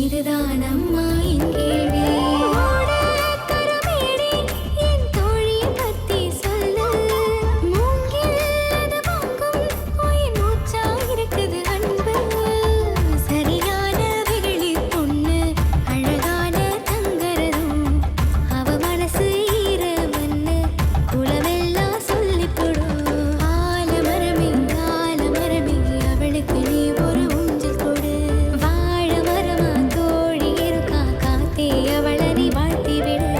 இதுதான் அம்மா என் கேள்வி. கருமேனி என் தோழியை பத்தி சொல்லு. மூங்கில் அது வாங்கும் உயிர் மூச்சா இருக்குது அன்பு. சரியான வெகுளி பொண்ணு அழகான தங்கரதும். அவ மனசு ஈர மண்ணு குளமெல்லாம் சொல்லிக் கொடு. ஆலமரமே ஆலமரமே அவளுக்கு நீ ஒரு ஊஞ்சல் கொடு. வாழ மரமா தோழி இருக்கா காத்தே அவளை நீ வாழ்த்தி விடு.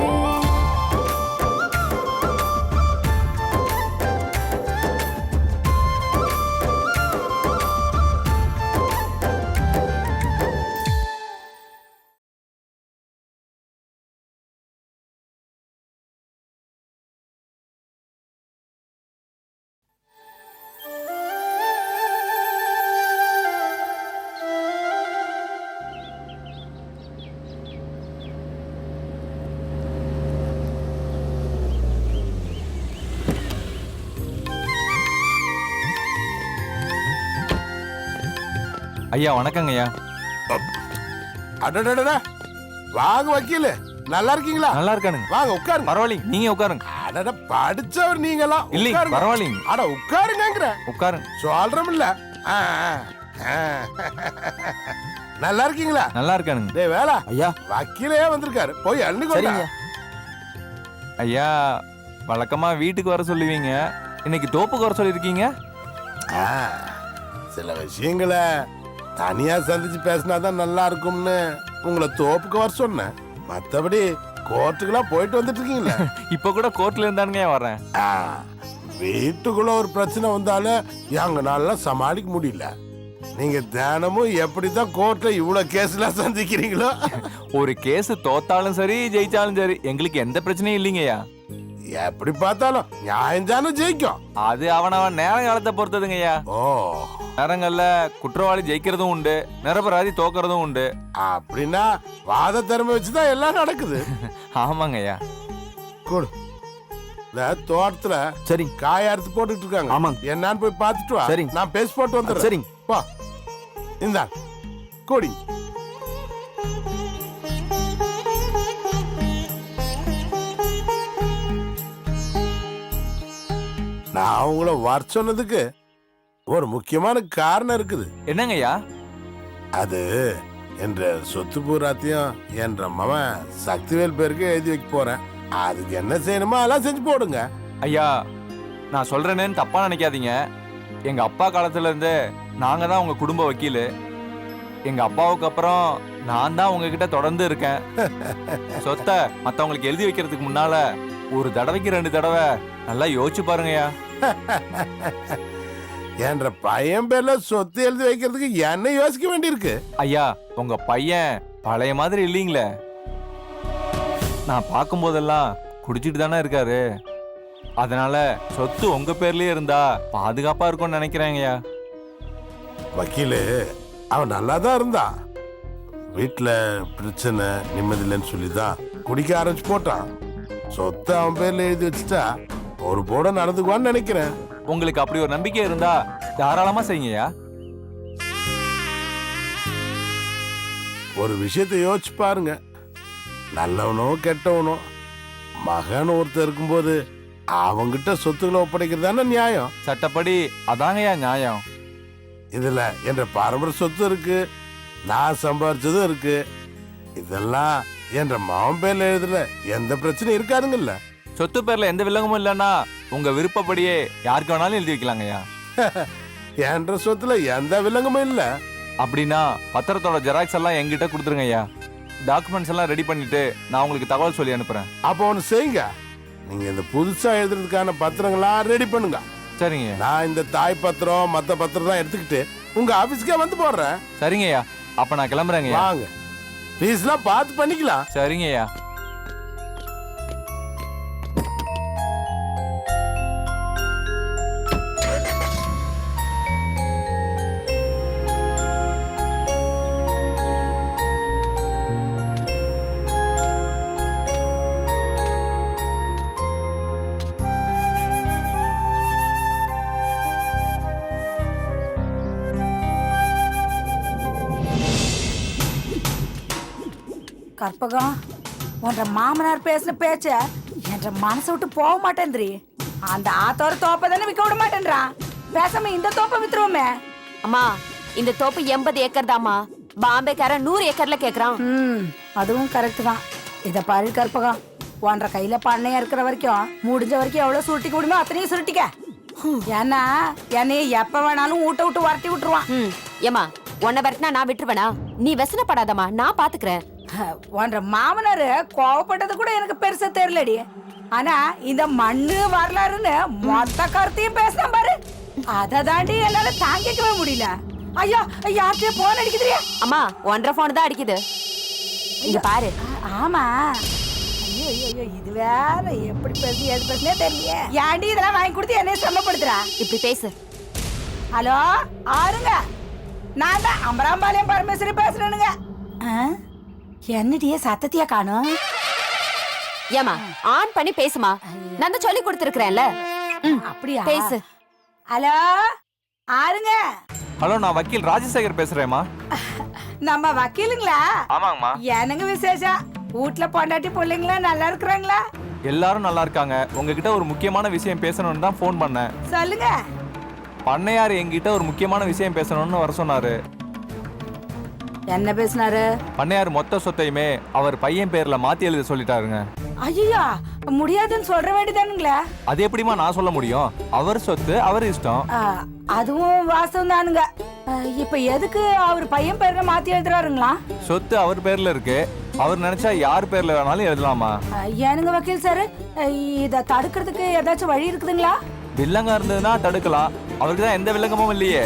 ஐயா வணக்கங்க ஐயா. அடடடடா வாங்க வக்கீல, நல்லா இருக்கீங்களா? நல்லா இருக்கானுங்க. வாங்க உட்காருங்க. பரவாயில்லைங்க, நீங்க உட்காருங்க. அடட படிச்சவர் நீங்களாம். இல்லைங்க உட்காருங்க. பரவாயில்லைங்க, அட உட்காருங்கங்கற உட்காருங்க. சொல்றோம் இல்ல. நல்லா இருக்கீங்களா? நல்லா இருக்கானுங்க. டேய் வேலா, ஐயா வக்கீலே வந்திருக்காரு, போய் அண்ணி கொண்டா. சரிங்க ஐயா. வழக்கமா வீட்டுக்கு வர சொல்லுவீங்க, இன்னைக்கு தோப்புக்கு வர சொல்லியிருக்கீங்க. சில விஷயங்களை தனியா சந்திச்சு பேசினாதான் நல்லா இருக்கும்னு உங்களை தோப்புக்கு வர சொன்னேன். மத்தபடி கோர்ட்டுக்கெல்லாம் போயிட்டு வந்துட்டு இருக்கீங்களா? இப்ப கூட கோர்ட்ல இருந்தானுங்க வர்றேன். வீட்டுக்குள்ள ஒரு பிரச்சனை வந்தாலும் எங்கனால சமாளிக்க முடியல. நீங்க தினமும் எப்படிதான் கோர்ட்ல இவ்வளவு கேஸ் எல்லாம் சந்திக்கிறீங்களோ. ஒரு கேஸ் தோத்தாலும் சரி ஜெயிச்சாலும் சரி எங்களுக்கு எந்த பிரச்சனையும் இல்லைங்கய்யா. எப்படி பார்த்தாலும் நியாயம் ஜெயிக்கும். அது அவனவன் நேரங்காலத்தை பொறுத்ததுங்கய்யா. ஓ, நேரங்கள்ல குற்றவாளி ஜெயிக்கிறதும் உண்டு, நிரபராதி தோக்கிறதும் உண்டு. அப்படின்னா வாத திறமை வச்சுதான் எல்லாம் நடக்குது. ஆமாங்கய்யா. கொடு. இந்த தோட்டத்துல சரி காய அறுத்து போட்டுட்டு இருக்காங்க. ஆமாங்க. என்னன்னு போய் பார்த்துட்டு வா. சரி. நான் பேசி போட்டு வந்துடுறேன். சரிங்க. பா இந்தா கொடி. நான் உங்களை வர சொன்னதுக்கு ஒரு முக்கியமான காரணம் இருக்குது. என்னங்கய்யா? அது என்ற சொத்து பூராத்தையும் என்ற மவன் சக்திவேல் பேருக்கு எழுதி வைக்க போறேன். அதுக்கு என்ன செய்யணுமோ அதெல்லாம் செஞ்சு போடுங்க. ஐயா நான் சொல்றேன்னு தப்பா நினைக்காதீங்க. எங்க அப்பா காலத்துல இருந்து நாங்க தான் உங்க குடும்ப வக்கீலு. எங்க அப்பாவுக்கு அப்புறம் நான் தான் உங்ககிட்ட தொடர்ந்து இருக்கேன். சொத்தை மத்தவங்களுக்கு எழுதி வைக்கிறதுக்கு முன்னால ஒரு தடவைக்கு 2 தடவை நல்லா யோசிச்சு பாருங்கய்யா. என்ற பையன் பேர்ல சொத்து எழுதி வைக்கிறதுக்கு என்ன யோசிக்க வேண்டியிருக்கு? ஐயா உங்க பையன் பழைய மாதிரி இல்லீங்களே. நான் பார்க்கும் போதெல்லாம் குடிச்சிட்டு தானே இருக்காரு. அதனால சொத்து உங்க பேர்லயே இருந்தா பாதுகாப்பா இருக்கும்னு நினைக்கிறேங்கய்யா. வக்கீலு அவன் நல்லா தான் இருந்தான். வீட்டுல பிரச்சனை நிம்மதி இல்லைன்னு சொல்லிதான் குடிக்க ஆரம்பிச்சு போட்டான். சொத்தை அவன் பேர்ல எழுதி வச்சுட்டா ஒரு போட நடந்துக்குவான்னு நினைக்கிறேன். உங்களுக்கு அப்படி ஒரு நம்பிக்கை இருந்தா தாராளமா செய்யுங்கய்யா. ஒரு விஷயத்தை யோசிச்சு பாருங்க. நல்லவனோ கெட்டவனோ மகன் ஒருத்தர் இருக்கும்போது அவங்கிட்ட சொத்துக்களை ஒப்படைக்கிறதான நியாயம். சட்டப்படி அதாங்கய்யா நியாயம். இதுல என்ற பாரம்பரிய சொத்து இருக்கு, நான் சம்பாரிச்சதும் இருக்கு. இதெல்லாம் என்ற மாவன் பேர்ல எழுதுல எந்த பிரச்சனையும் இருக்காதுங்கல்ல. சொத்து பேர்ல எந்த வில்லங்கமும் இல்லைன்னா உங்க விருப்பப்படியே யாருக்கு வேணாலும் எழுதி வைக்கலாங்கய்யா. என்ற சொத்துல எந்த வில்லங்கமும் இல்ல. அப்படின்னா பத்திரத்தோட ஜெராக்ஸ் எல்லாம் என்கிட்ட கொடுத்துருங்க ஐயா. டாக்குமெண்ட்ஸ் எல்லாம் ரெடி பண்ணிட்டு நான் உங்களுக்கு தகவல் சொல்லி அனுப்புறேன். அப்போ ஒண்ணு செய்யுங்க, நீங்க இந்த புதுசா எழுதுறதுக்கான பத்திரங்களா ரெடி பண்ணுங்க. சரிங்க. நான் இந்த தாய் பத்திரம் மத்த பத்திரம் தான் எடுத்துக்கிட்டு உங்க ஆபீஸ்க்கே வந்து போடுறேன். சரிங்க ஐயா, அப்ப நான் கிளம்புறேங்க. வாங்க, ஃபீஸ்லாம் பார்த்து பண்ணிக்கலாம். சரிங்க ஐயா. கற்பகம் உன்ற மாமனார் பேசின பேச்ச என்ற மனசை விட்டு போக மாட்டேன்றி. அந்த ஆத்தோர தோப்பை தானே விற்க விட மாட்டேன்றான். பேசாம இந்த தோப்பை வித்துருவோமே. அம்மா இந்த தோப்பு 80 ஏக்கர் தாமா. பாம்பேக்காரன் 100 ஏக்கர்ல கேக்குறான். அதுவும் கரெக்ட் தான். இத பாரு கற்பகம், உன்ற கையில பண்ணையா இருக்கிற வரைக்கும் முடிஞ்ச வரைக்கும் எவ்வளவு சுருட்டிக்க முடியுமோ அத்தனையும் சுருட்டிக்க. ஏன்னா என்னைய எப்ப வேணாலும் ஊட்ட விட்டு வரட்டி விட்டுருவான். ஏமா உன்னை வரட்டினா நான் விட்டுருவேனா? நீ வெசனப்படாதம்மா, நான் பாத்துக்கிறேன். உன்ற மாமனாரு கோவப்பட்டது கூட எனக்கு பெருசா தெரியலடி. ஆனா இந்த மண்ணு வரலாறுன்னு மொத்த கருத்தையும் பேசினேன் பாரு, அதை தாண்டி என்னால தாங்கிக்கவே முடியல. ஐயோ யார்கிட்டயே போன் அடிக்குதுறியா? அம்மா 1.5 போன் தான் அடிக்குது. இங்க பாரு. ஆமா. ஐயோ ஐயோ இது வேற எப்படி பேசி எது பேசினே தெரியலையே. ஏன்டி இதெல்லாம் வாங்கி கொடுத்து என்னைய சிரமப்படுத்துறா? இப்படி பேசு. ஹலோ ஆருங்க, நான் தான் அம்பராம்பாளையம் பரமேஸ்வரி பேசுறேனுங்க. என்னடியே சத்தத்தையா காணோம்? ஏமா ஆன் பண்ணி பேசுமா, நான் தான் சொல்லி கொடுத்துருக்கேன்ல. அப்படியா? பேசு. ஹலோ ஆருங்க. ஹலோ, நான் வக்கீல் ராஜசேகர் பேசுறேம்மா. நம்ம வக்கீலுங்களா? ஆமாங்கம்மா. எனக்கு விசேஷம். வீட்டுல பொண்டாட்டி பிள்ளைங்களா நல்லா இருக்கிறாங்களா? எல்லாரும் நல்லா இருக்காங்க. உங்ககிட்ட ஒரு முக்கியமான விஷயம் பேசணும்னு தான் ஃபோன் பண்ணேன். சொல்லுங்க. பண்ணையார் என்கிட்ட ஒரு முக்கியமான விஷயம் பேசணும்னு வர சொன்னாரு. என்ன பேசினாரு? பண்ணையார் மொத்த சொத்தையுமே அவர் பையன் பேர்ல மாத்தி எழுத சொல்லிட்டாருங்க. ஐயா முடியாதுன்னு சொல்ற வேண்டியதானுங்களா? அது எப்படிமா நான் சொல்ல முடியும்? அவர் சொத்து அவர் இஷ்டம். அதுவும் வாஸ்தவம் தானுங்க. இப்ப எதுக்கு அவர் பையன் பேர்ல மாத்தி எழுதுறாருங்களா? சொத்து அவர் பேர்ல இருக்கு. அவர் நினைச்சா யார் பேர்ல வேணாலும் எழுதலாமா? ஏனுங்க வக்கீல் சார், இத தடுக்கிறதுக்கு ஏதாச்சும் வழி இருக்குதுங்களா? வில்லங்க இருந்ததுன்னா தடுக்கலாம். அவருக்கு தான் எந்த வில்லங்கமும் இல்லையே.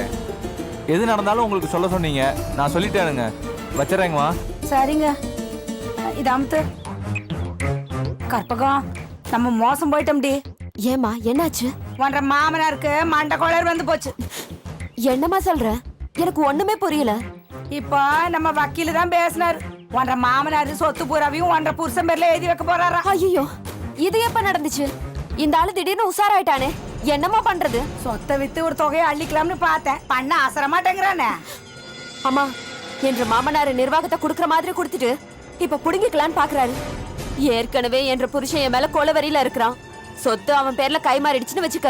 எது நடந்தாலும் உங்களுக்கு சொல்ல சொன்னீங்க, நான் சொல்லிட்டேனுங்க. வச்சுறேங்கம்மா. சரிங்க, இது அமுத்து. கற்பகம், நம்ம மோசம் போயிட்டோம்டி. ஏமா என்னாச்சு? உன்ற மாமனாருக்கு மண்டை கோளாறு வந்து போச்சு. என்னமா சொல்ற? எனக்கு ஒண்ணுமே புரியல. இப்போ நம்ம வக்கீல தான் பேசினாரு. உன்ற மாமனாரு சொத்து பூராவையும் உன்ற புருஷன் பேர்ல எழுதி வைக்க போறாரா? ஐயோ இது எப்ப நடந்துச்சு? இந்த ஆளு திடீர்னு உசாராயிட்டானே, என்னமா பண்றது? சொத்தை வித்து ஒரு தொகையை அள்ளிக்கலாம்னு பார்த்தேன், பண்ண அசர மாட்டேங்கிறானே. அம்மா என்ற மாமனாரு நிர்வாகத்தை குடுக்கற மாதிரி குடுத்துட்டு இப்ப புடுங்கிக்கலான்னு பாக்குறாரு. ஏற்கனவே என்ற புருஷன் என் மேல கொலவரியில இருக்கிறான். சொத்து அவன் பேர்ல கை மாறிடுச்சுன்னு வச்சுக்க,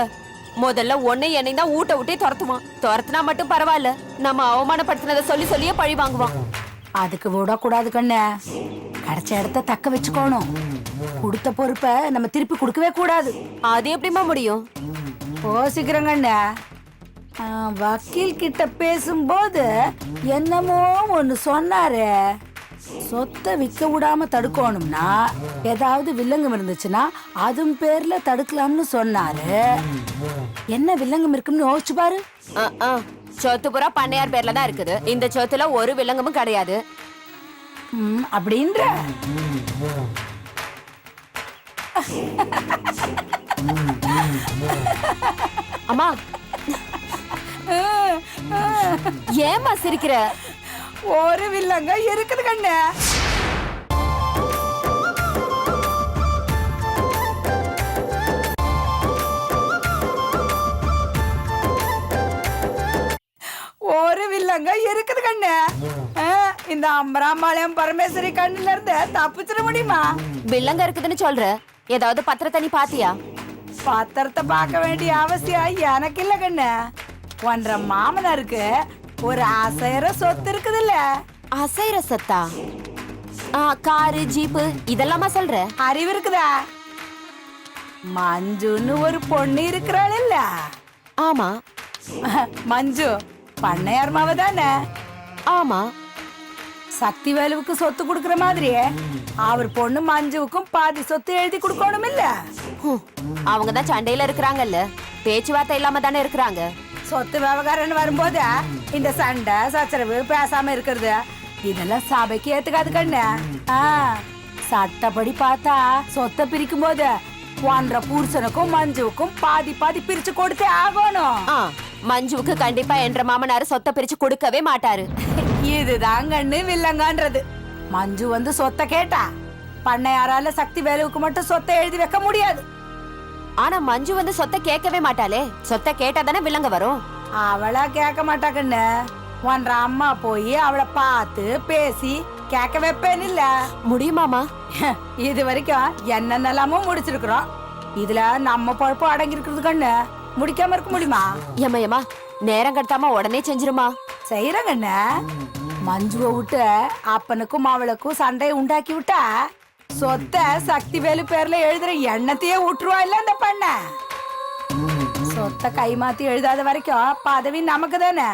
முதல்ல ஒன்னை என்னை தான் ஊட்ட விட்டே துரத்துவான். துரத்துனா மட்டும் பரவாயில்ல, நம்ம அவமானப்படுத்தினதை சொல்லி சொல்லியே பழி வாங்குவான். அதுக்கு விடக்கூடாது கண்ணு. கிடைச்ச இடத்த தக்க வச்சுக்கணும். கொடுத்த பொறுப்பை நம்ம திருப்பி கொடுக்கவே கூடாது. அது எப்படிமா முடியும்? யோசிக்கிறேன் கண்ணு. வக்கீல் கிட்ட பேசும்போது என்னமோ ஒண்ணு சொன்னாரு. சொத்தை விற்க விடாம தடுக்கணும்னா ஏதாவது வில்லங்கம் இருந்துச்சுன்னா அதுவும் பேர்ல தடுக்கலாம்னு சொன்னாரு. என்ன வில்லங்கம் இருக்குன்னு யோசிச்சு பாரு. சொத்து புறா பண்ணையார் பேர்ல தான் இருக்குது. இந்த சொத்துல ஒரு வில்லங்கமும் கிடையாது. அப்படின்ற அம்மா ஏமா சிரிக்கிற? ஒரு வில்லங்க இருக்குது கண்ணு. ஒரு வில்லங்க இருக்குது கண்ணு. இந்த அம்பராம்பாளையம் பரமேஸ்வரி கண்ணுல இருந்து தப்பிச்சிட முடியுமா? வில்லங்க இருக்குதுன்னு சொல்ற, ஏதாவது பத்திரத்தை நீ பாத்தியா? பத்திரத்தை பார்க்க வேண்டிய அவசியம் எனக்கு இல்ல கண்ணு. ஒன்ற மாமனாருக்கு ஒரு அசைற சொத்து இருக்குது இல்ல? அசைற சொத்தா? காரு ஜீப்பு இதெல்லாமா சொல்ற? அறிவு இருக்குதா? மஞ்சுன்னு ஒரு பொண்ணு இருக்கிறாள் இல்ல? ஆமா. மஞ்சு பண்ணையார் மாவ தானே? ஆமா. சக்தி வேலுவுக்கு சொத்து கொடுக்கற மாதிரி அவர் பொண்ணு மஞ்சுவுக்கும் பாதி சொத்து எழுதி கொடுக்கணும் இல்ல? அவங்க தான் சண்டையில இருக்கிறாங்கல்ல, பேச்சுவார்த்தை இல்லாம தானே இருக்கிறாங்க. சொத்து விவகாரம் வரும்போது இந்த சண்டை சச்சரவு பேசாம இருக்கிறது இதெல்லாம் சபைக்கு ஏத்துக்காது கண்ணு. சட்டப்படி பார்த்தா சொத்தை பிரிக்கும் போது ஒன்ற புருஷனுக்கும் மஞ்சுவுக்கும் பாதி பாதி பிரிச்சு கொடுத்தே ஆகணும். மஞ்சுவுக்கு கண்டிப்பா என்ற மாமனாரு சொத்தை பிரிச்சு கொடுக்கவே மாட்டாரு. இதுதான் கண்ணு வில்லங்கன்றது. மஞ்சு வந்து சொத்தை கேட்டா பண்ணையாரால சக்தி வேலுவுக்கு மட்டும் சொத்தை எழுதி வைக்க முடியாது. ஆனா மஞ்சு வந்து சொத்தை கேட்கவே மாட்டாளே, சொத்தை கேட்டா தானே வில்லங்க வரும். அவளா கேட்க மாட்டாக்கண்ணு. ஒன்ற அம்மா போய் அவளை பார்த்து பேசி கேட்க வைப்பேன் இல்ல. முடியுமாமா? இது வரைக்கும் என்னென்னலாமோ முடிச்சிருக்கிறோம். இதுல நம்ம பொழப்பு அடங்கி இருக்கிறது கண்ணு. முடிக்காம இருக்க முடியுமா? ஏமா நேரம் கடத்தாம உடனே செஞ்சிருமா. செய்யறேன் கண்ணு. மஞ்சுவை விட்டு அப்பனுக்கும் அவளுக்கும் சண்டையை உண்டாக்கி விட்டா சொத்தை சக்தி வேலு பேர்ல எழுதுற எண்ணத்தையே விட்டுருவா இல்ல அந்த பண்ண. சொத்தை கைமாத்தி எழுதாத வரைக்கும் பதவி நமக்கு தானே.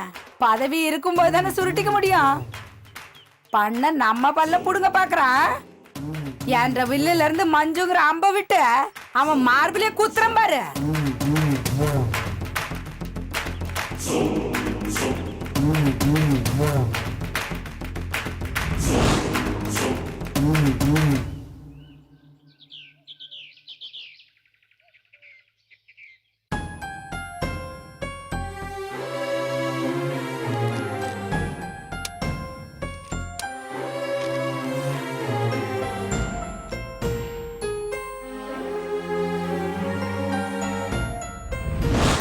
பதவி இருக்கும்போது தானே சுருட்டிக்க முடியும். பண்ண நம்ம பல்ல புடுங்க பாக்குறான். என்ற வில்லுல இருந்து மஞ்சுங்கிற அம்ப விட்டு அவன் மார்பிலே குத்துறான் பாரு.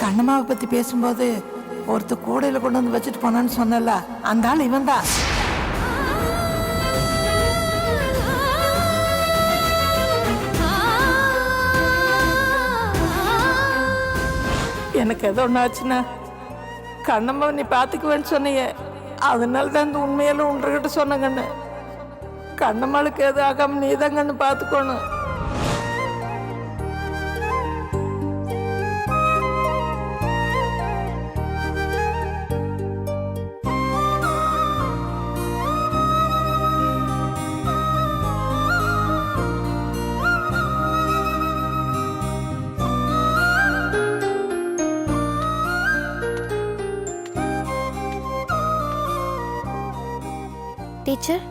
கண்ணம்மாவை பத்தி பேசும்போது ஒருத்தர் கூடையில கொண்டு வந்து வச்சுட்டு போனான்னு சொன்னல, அந்த ஆள் இவன் தான். எனக்கு எதோ ஒன்று ஆச்சுன்னா கண்ணம்மாவை நீ பார்த்துக்குவேன்னு சொன்னியே, அதனால தான் இந்த உண்மையெல்லாம் உன்கிட்ட சொன்ன கண்ணு. கண்ணம்மாளுக்கு எது ஆகாம நீ தான் கண்ணு பார்த்துக்கணும். டீச்சர்,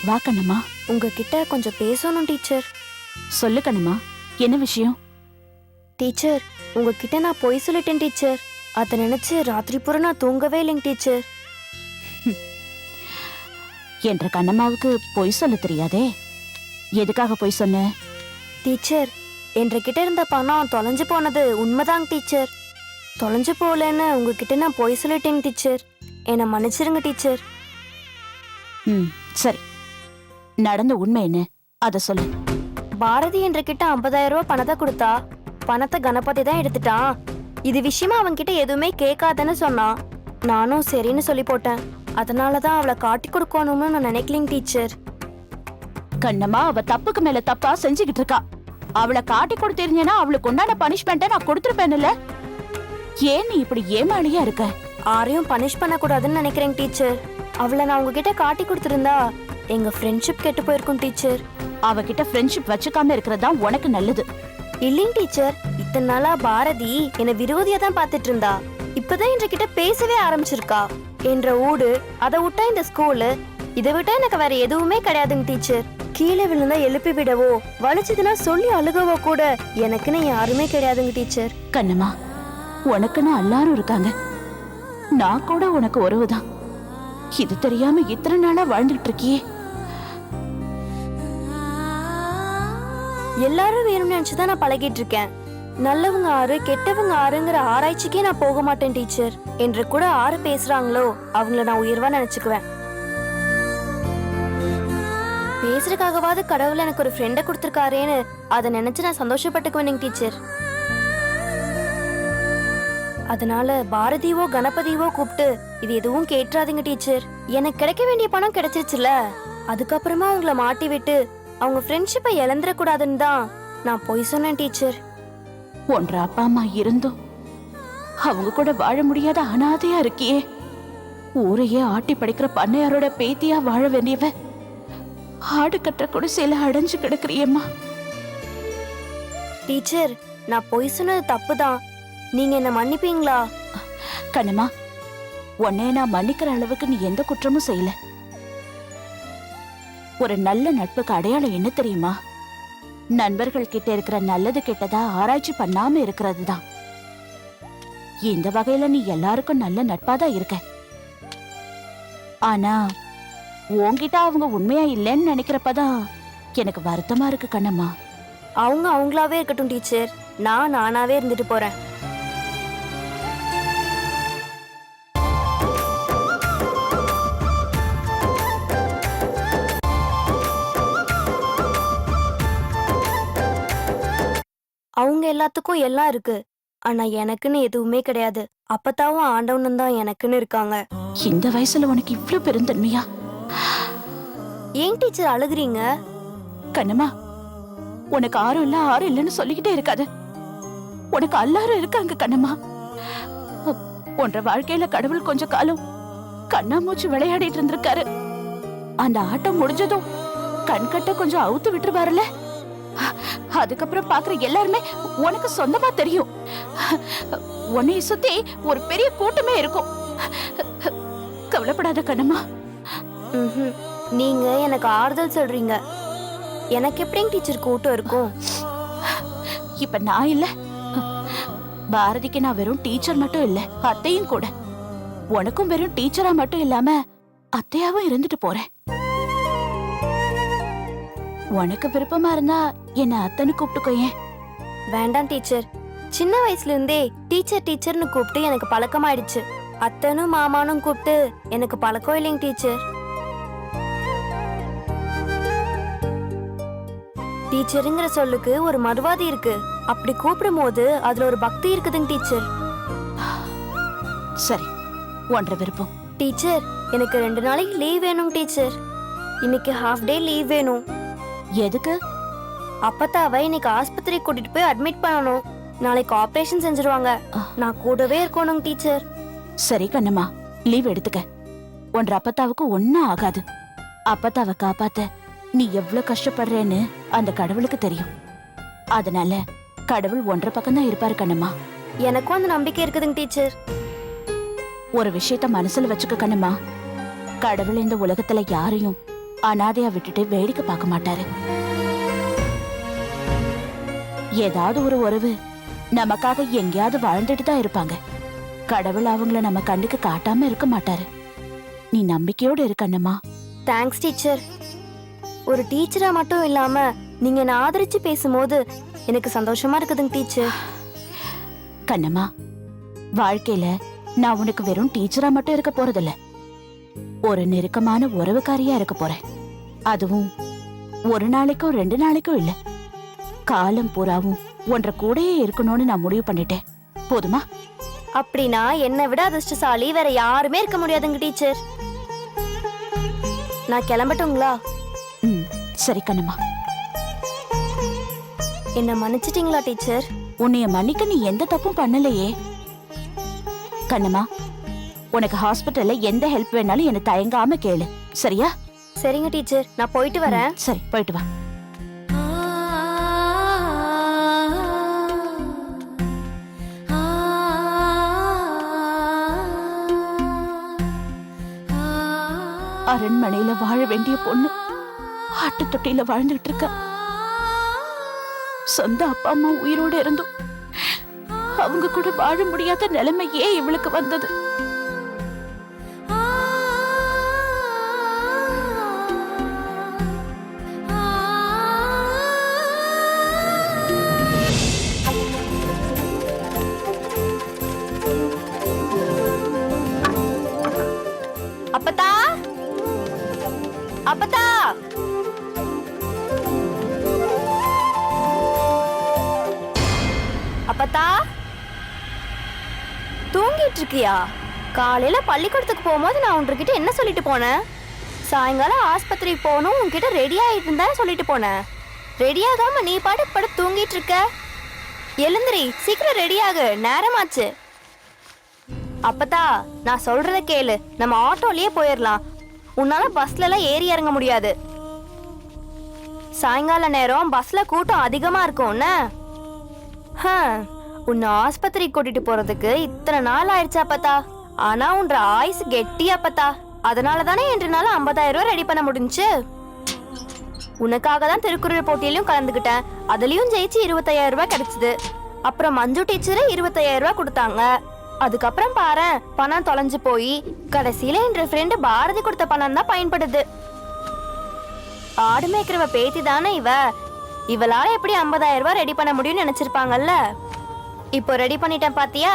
வா கண்ணம்மா. உங்ககிட்ட கொஞ்சம் பேசணும் டீச்சர். சொல்லு கண்ணம்மா, என்ன விஷயம்? டீச்சர், உங்ககிட்ட நான் பொய் சொல்லிட்டேன் டீச்சர். அதை நினைச்சு ராத்திரி பூரா நான் தூங்கவே இல்லைங்க டீச்சர். என்ற கண்ணம்மாவுக்கு பொய் சொல்ல தெரியாதே. எதுக்காக பொய் சொன்ன? டீச்சர், என்ற கிட்ட இருந்த பணம் தொலைஞ்சு போனது உண்மைதாங்க டீச்சர். தொலைஞ்சு போகலன்னு உங்ககிட்ட நான் பொய் சொல்லிட்டேங்க டீச்சர். என்னை மன்னிச்சிருங்க டீச்சர். ம், சரி. நடந்த உண்மை என்ன, அத சொல்லு. பாரதி என்ற கிட்ட 50,000 ரூபாய் பணத்தை கொடுத்தா, பணத்தை கணபதி தான் எடுத்துட்டான். இது விஷயமா அவன் கிட்ட எதுவுமே கேட்காதன்னு சொன்னான். நானும் சரின்னு சொல்லி போட்டேன். அதனாலதான் அவளை காட்டி கொடுக்கணும்னு நான் நினைக்கலிங்க டீச்சர். கண்ணம்மா அவ தப்புக்கு மேல தப்பா செஞ்சுக்கிட்டு இருக்கா. அவளை காட்டி கொடுத்திருந்தேன்னா அவளுக்கு உண்டான பனிஷ்மெண்ட்டை நான் கொடுத்துருப்பேன்ல. ஏன் நீ இப்படி ஏமாளியா இருக்க? யாரையும் பனிஷ் பண்ண கூடாதுன்னு நினைக்கிறேன் டீச்சர். அவளை நான் உங்ககிட்ட காட்டி கொடுத்திருந்தா எங்க ஃப்ரெண்ட்ஷிப் கெட்டு போயிருக்கும் டீச்சர். அவகிட்ட ஃப்ரெண்ட்ஷிப் வச்சுக்காம இருக்கிறதா உனக்கு நல்லது. இல்லைங்க டீச்சர், இத்தனை நாளா பாரதி என்னை விரோதியா தான் பாத்துட்டு இருந்தா. இப்பதான் என்ற கிட்ட பேசவே ஆரம்பிச்சிருக்கா. என்ற ஊடு, அதை விட்டா இந்த ஸ்கூலு, இதை விட்டா எனக்கு வேற எதுவுமே கிடையாதுங்க டீச்சர். கீழே விழுந்தா எழுப்பி விடவோ, வலிச்சதுன்னா சொல்லி அழுகவோ கூட எனக்குன்னு யாருமே கிடையாதுங்க டீச்சர். கண்ணம்மா, உனக்குன்னு எல்லாரும் இருக்காங்க. நான் கூட உனக்கு உறவுதான். இது தெரியாம இத்தனை நாளா வாழ்ந்துட்டு இருக்கியே. எல்லாரும் வேணும்னு நினைச்சுதான் நான் பழகிட்டு இருக்கேன். நல்லவங்க ஆறு கெட்டவங்க ஆறுங்கிற ஆராய்ச்சிக்கே நான் போக மாட்டேன் டீச்சர். என்று கூட ஆறு பேசுறாங்களோ அவங்கள நான் உயர்வா நினைச்சுக்குவேன். பேசுறதுக்காகவாது கடவுள் எனக்கு ஒரு ஃப்ரெண்டை கொடுத்துருக்காரேன்னு அதை நினைச்சு நான் சந்தோஷப்பட்டுக்குவேன் டீச்சர். அதனால பாரதியோ கணபதியோ கூப்பிட்டு இது எதுவும் கேட்டுறாதீங்க டீச்சர். எனக்கு கிடைக்க வேண்டிய பணம் கிடைச்சிருச்சுல, அதுக்கப்புறமா அவங்கள மாட்டி விட்டு அவங்க ஃப்ரெண்ட்ஷிப்பை இழந்துடக்கூடாதுன்னு தான் நான் பொய் சொன்னேன் டீச்சர். ஒன்ற அப்பா அம்மா இருந்தும் அவங்க கூட வாழ முடியாத அனாதையா இருக்கியே. ஊரையே ஆட்டி படைக்கிற பண்ணையாரோட பேத்தியா வாழ வேண்டியவ ஆடு கட்ட கூட சில அடைஞ்சு கிடக்குறியம்மா. டீச்சர், நான் பொய் சொன்னது தப்புதான். நீங்க என்ன மன்னிப்பீங்களா? கண்ணம்மா, உன்னை நான் மன்னிக்கிற அளவுக்கு நீ எந்த குற்றமும் செய்யல. ஒரு நல்ல நட்புக்கு அடையாளம் என்ன தெரியுமா? நண்பர்கள் கிட்ட இருக்கிற நல்லது கெட்டதா ஆராய்ச்சி பண்ணாம இருக்கிறது தான். இந்த வகையில நீ எல்லாருக்கும் நல்ல நட்பாதான் இருக்க. ஆனா உன்கிட்ட அவங்க உண்மையா இல்லைன்னு நினைக்கிறப்பதான் எனக்கு வருத்தமா இருக்கு கண்ணம்மா. அவங்க அவங்களாவே இருக்கட்டும் டீச்சர். நான் நானாவே இருந்துட்டு போறேன். அவங்க எல்லாத்துக்கும் எல்லாம் இருக்கு, ஆனா எனக்குன்னு எதுவுமே கிடையாது. அப்பத்தாவும் ஆண்டவனும் தான் எனக்குன்னு இருக்காங்க. இந்த வயசுல உனக்கு இவ்ளோ பெருந்தன்மையா? ஏன் டீச்சர் அழுகுறீங்க? கண்ணம்மா, உனக்கு ஆறும் இல்லைன்னு சொல்லிக்கிட்டே இருக்காது. உனக்கு எல்லாரும் இருக்காங்க கண்ணம்மா. உன்ற வாழ்க்கையில கடவுள் கொஞ்ச காலம் கண்ணாமூச்சி விளையாடிட்டு இருந்திருக்காரு. அந்த ஆட்டம் முடிஞ்சதும் கண்கட்ட கொஞ்சம் அவுத்து விட்டுருவாருல, அதுக்கப்புறம் பாக்குற எல்லாருமே உனக்கு சொந்தமா தெரியும். உன்னை சுத்தி ஒரு பெரிய கூட்டமே இருக்கும். கவலைப்படாத கண்ணம்மா. ம்ஹும். நீங்க எனக்கு ஆறுதல் சொல்றீங்க. எனக்கு எப்படிங்க டீச்சர் கூட்டம் இருக்கும்? இப்ப நான் இல்ல, பாரதிக்கு நான் வெறும் டீச்சர் மட்டும் இல்ல, அத்தையும் கூட. உனக்கும் வெறும் டீச்சரா மட்டும் இல்லாம அத்தையாவும் இருந்துட்டு போறேன். உனக்கு விருப்பமா இருந்தா என்ன அத்தனை கூப்பிட்டுக்கோயேன். வேண்டாம் டீச்சர். சின்ன வயசுல இருந்தே டீச்சர் டீச்சர்னு கூப்பிட்டு எனக்கு பழக்கமாயிடுச்சு. அத்தனும் மாமானும் கூப்பிட்டு எனக்கு பழக்கம் இல்லைங்க டீச்சர். டீச்சருங்கிற சொல்லுக்கு ஒரு மறுவாதி இருக்கு. அப்படி கூப்பிடும் போது அதுல ஒரு பக்தி இருக்குதுங்க டீச்சர். சரி, ஒன்ற விருப்பம். டீச்சர், எனக்கு 2 நாளைக்கு லீவ் வேணும் டீச்சர். இன்னைக்கு ஹாஃப் டே லீவ் வேணும். எதுக்கு? அப்பத்தாவை இன்னைக்கு ஆஸ்பத்திரி கூட்டிட்டு போய் அட்மிட் பண்ணணும். நாளைக்கு ஆபரேஷன் செஞ்சிருவாங்க. நான் கூடவே இருக்கணும் டீச்சர். சரி கண்ணம்மா, லீவ் எடுத்துக்க. ஒன்ற அப்பத்தாவுக்கு ஒன்னும் ஆகாது. அப்பத்தாவை காப்பாத்த நீ எவ்வளவு கஷ்டப்படுறேன்னு அந்த கடவுளுக்கு தெரியும். அதனால கடவுள் ஒன்ற பக்கம் தான் இருப்பாரு கண்ணம்மா. எனக்கும் அந்த நம்பிக்கை இருக்குதுங்க டீச்சர். ஒரு விஷயத்த மனசுல வச்சுக்க கண்ணம்மா, கடவுள் இந்த உலகத்துல யாரையும் அனாதையா விட்டுட்டு வேடிக்கை பார்க்க மாட்டாரு. ஏதாவது ஒரு உறவு நமக்காக எங்கேயாவது வாழ்ந்துட்டு தான் இருப்பாங்க. கடவுள் அவங்கள நம்ம கண்ணுக்கு காட்டாம இருக்க மாட்டாரு. நீ நம்பிக்கையோட இருக்கண்ணம்மா. Thanks teacher. ஒரு டீச்சரா மட்டும் இல்லாம நீங்க என்ன ஆதரிச்சு பேசும்போது எனக்கு சந்தோஷமா இருக்குதுங்க டீச்சர். கண்ணம்மா, வாழ்க்கையில நான் உனக்கு வெறும் டீச்சரா மட்டும் இருக்க போறதில்ல, ஒரு நெருக்கமான உறவுக்காரியா இருக்க போறேன். அதுவும் ஒரு நாளைக்கும் 2 நாளைக்கும் இல்ல, காலம் பூராவும் ஒன்ற கூடயே இருக்கணும்னு நான் முடிவு பண்ணிட்டேன். போதுமா? அப்படின்னா என்னை விட அதிர்ஷ்டசாலி வேற யாருமே இருக்க முடியாதுங்க டீச்சர். நான் கிளம்பட்டுங்களா? சரி கண்ணம்மா. என்ன மன்னிச்சிட்டீங்களா டீச்சர்? உன்னைய மன்னிக்க நீ எந்த தப்பும் பண்ணலையே கண்ணம்மா. உனக்கு ஹாஸ்பிட்டல்ல எந்த ஹெல்ப் வேணாலும் என்ன தயங்காம கேளு, சரியா? சரிங்க டீச்சர், நான் போயிட்டு வரேன். சரி, போயிட்டு வா. அரண்மனையில வாழ வேண்டிய பொண்ணு ஆட்டு தொட்டியில வாழ்ந்துட்டு இருக்க. சொந்த அப்பா அம்மா உயிரோட இருந்தும் அவங்க கூட வாழ முடியாத நிலைமை ஏன் இவளுக்கு வந்தது? அப்பத்தா, அப்பத்தா, அப்பத்தா, தூங்கிட்டு இருக்கியா? காலையில பள்ளிக்கூடத்துக்கு போகும்போது நான் உன்கிட்ட என்ன சொல்லிட்டு போனேன்? சாயங்காலம் ஆஸ்பத்திரி போகணும், உன்கிட்ட ரெடி ஆயிட்டு இருந்தா சொல்லிட்டு போனேன். ரெடி ஆகாம நீ பாட்டுக்கு படுத்து தூங்கிட்டு இருக்க. எழுந்திரி, சீக்கிரம் ரெடி ஆகு, நேரமாச்சு. அப்பத்தா, நான் சொல்றத கேளு. நம்ம ஆட்டோலயே போயிடலாம். உன்னால பஸ்ல எல்லாம் ஏறி இறங்க முடியாது. சாயங்கால நேரம் பஸ்ல கூட்டம் அதிகமா இருக்கும்ல. உன்னை ஆஸ்பத்திரி கூட்டிட்டு போறதுக்கு இத்தனை நாள் ஆயிடுச்சு அப்பத்தா. ஆனா உன்ற ஆயுசு கெட்டி அப்பத்தா. அதனாலதானே இன்று நாள் 50,000 ரூபாய் ரெடி பண்ண முடிஞ்சு. உனக்காக தான் திருக்குறள் போட்டியிலும் கலந்துக்கிட்டேன். அதுலயும் ஜெயிச்சு 25,000 ரூபாய் கிடைச்சது. அப்புறம் மஞ்சு டீச்சர் 25,000 ரூபாய் கொடுத்தாங்க. அதுக்கப்புறம் பாரு, பணம் தொலைஞ்சு போய் கடைசியில என்ற ஃப்ரெண்டு பாரதி கொடுத்த பணம் தான் பயன்படுது. ஆடு மேய்க்கிறவ பேத்தி தானே இவ. இவளால எப்படி 50,000 ரூபாய் ரெடி பண்ண முடியும்னு நினைச்சிருப்பாங்கல்ல. இப்போ ரெடி பண்ணிட்டேன் பாத்தியா?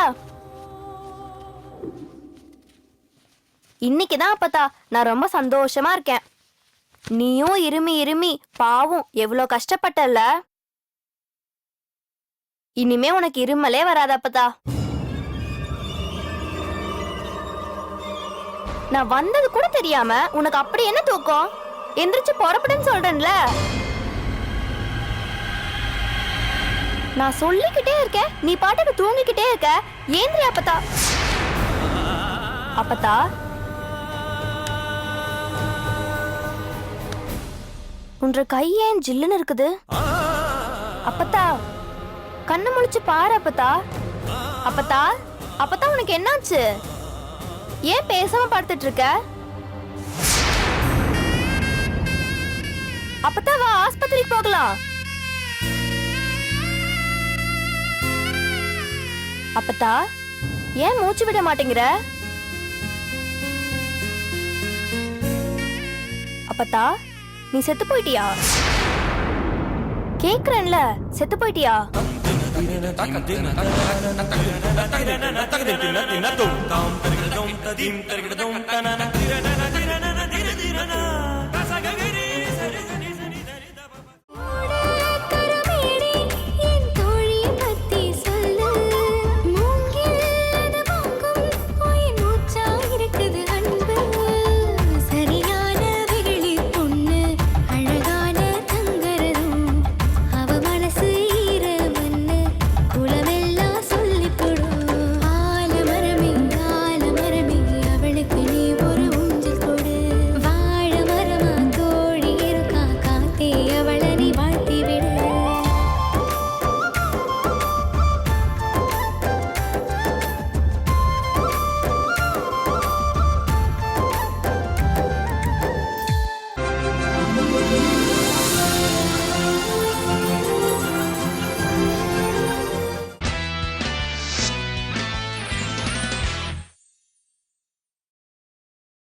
இன்னைக்குதான் அப்பத்தா நான் ரொம்ப சந்தோஷமா இருக்கேன். நீயும் இருமி இருமி பாவம் எவ்வளோ கஷ்டப்பட்டல்ல. இனிமே உனக்கு இருமலே வராது அப்பத்தா. நான் வந்தது கூட தெரியாம உனக்கு அப்படி என்ன தூக்கம்? எந்திரிச்சு புறப்படுன்னு சொல்றேன்ல. நான் சொல்லிக்கிட்டே இருக்கேன், நீ பாட்டுக்கு தூங்கிக்கிட்டே இருக்க. ஏந்திரி அப்பத்தா. அப்பத்தா உன்ற கை ஏன் ஜில்லுன்னு இருக்குது? அப்பத்தா கண்ணு முழிச்சு பாரு அப்பத்தா. அப்பத்தா அப்பத்தா உனக்கு என்னாச்சு? ஏன் பேசாம படுத்துட்டு இருக்க? அப்பத்தா வா ஆஸ்பத்திரிக்கு போகலாம். அப்பத்தா ஏன் மூச்சு விட மாட்டேங்கிற? அப்பத்தா நீ செத்து போயிட்டியா? கேக்குறேன்ல, செத்து போயிட்டியா? தகதின்